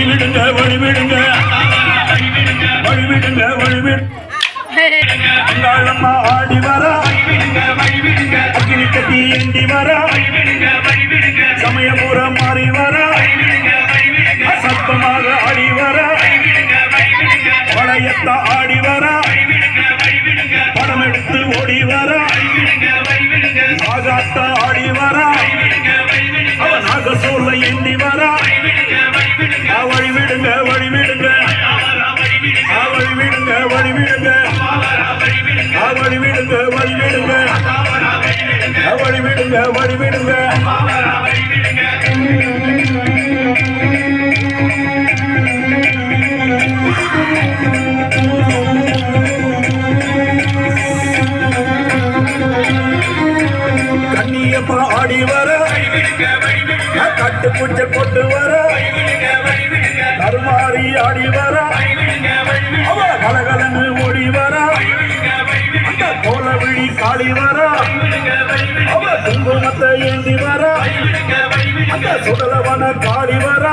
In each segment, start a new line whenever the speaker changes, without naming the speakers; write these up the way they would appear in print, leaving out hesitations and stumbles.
வழிவிடுங்க வழிவிடுங்க வழிவிடுங்க வழிவிடு அங்காளம்மா ஆடி வரா அக்கினி கட்டி ஏந்தி வரா சமயபுரம் மாறி வரா சத்தமாக ஆடி வரா வளையத்த ஆடி வரா படம் எடுத்து ஓடி வரா ஆகாத்த ஆடி வரா நாகசூர்ல ஏந்தி வரா வழிவிடுங்க வழிவிடுங்க வழிவிடுங்க வழிவிடுங்க வழிவிடுங்க வழிவிடுங்க வழிவிடுங்க வழிவிடுங்க கண்ணியப்பா ஆடி வர கட்டு பூச்சை கொண்டு வர கருமாறி ஆடி வர கலகலன்னு ஓடி வர கோலவிழி காளி வர குங்குமத்தை ஏந்தி வர சுடலவன காளி வர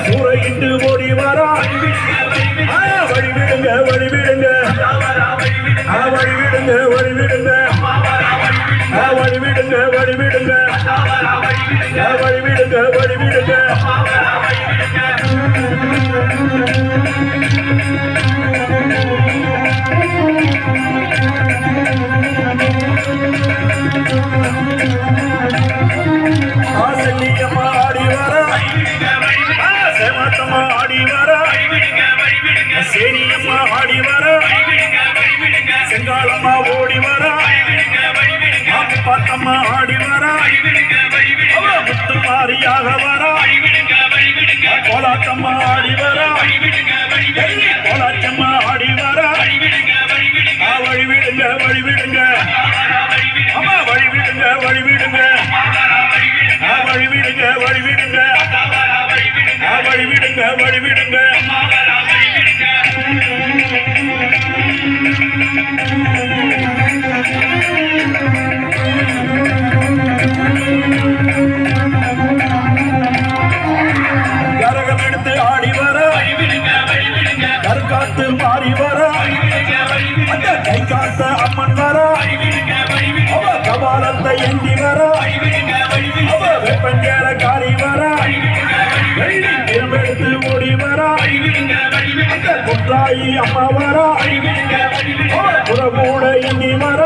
சூறையிட்டு ஓடி வர வழிவிடுங்க வழிவிடுங்க வழிவிடுங்க வழிவிடுங்க வழிவிடுங்க வழிவிடுங்க வழிவிடுங்க வழிவிடுங்க ஆசல்லியம்மா ஆடி வர சேமாத்தம்மா ஆடி வர சேனியம்மா ஆடி வர செங்காலம்மா ஓடி வர பாத்தம்மா ஆடி வர முத்து மாரியாக வர கோலாத்தம்மா ஆடி வர கோலாச்சம்மா ஆடி வர வழிவிடுங்க வழிவிடுங்க வழிவிடுங்க வழிவிடுங்க வழிவிடுங்க வழிவிடுங்க வழிவிடுங்க வழிவிடுங்க கரகம் எடுத்து ஆடி வர கருக்காத்து மாறி வர கை காத்த அம்மன் வர கபாலத்தை ஏந்தி வர வெப்பஞ்சேர காரி வர திரும்பெடுத்து ஓடி வர குற்றாயி அம்மா வர புறமூட எண்ணி வர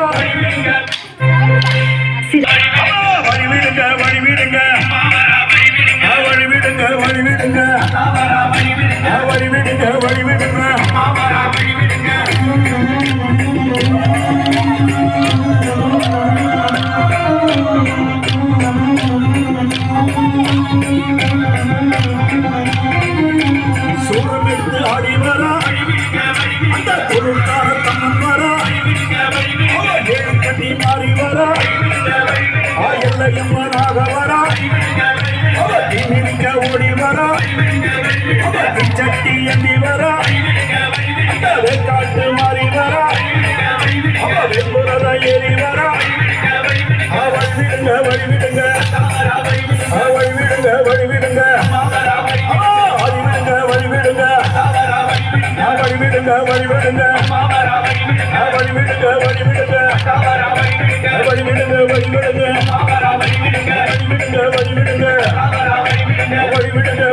வழிவிடுங்க வழிவிடுங்க வழிவிடுங்க வழிவிடுங்க வழிவிடுங்க வழிவிடுங்க சூரம் எடுத்து ஆடி வர அந்த பொருள்கார தம்மன் வர கட்டி மாறி வர எல்லையம்மனாக வர தீமிக்க ஓடி வர சட்டி எண்ணி வர வேக்காட்டு மாறி வர வெம்புறத ஏறி வர வழிவிடுங்க வழிவிடுங்க வழிவிடுங்க வழிவிடுங்க வழிவிடுங்க வழிவிடுங்க வழிவிடுங்க வழிவிடுங்க வழிவிடுங்க வழிவிடுங்க வழிவிடுங்க வழிவிடுங்க வழிவிடுங்க வழிவிடுங்க வழிவிடுங்க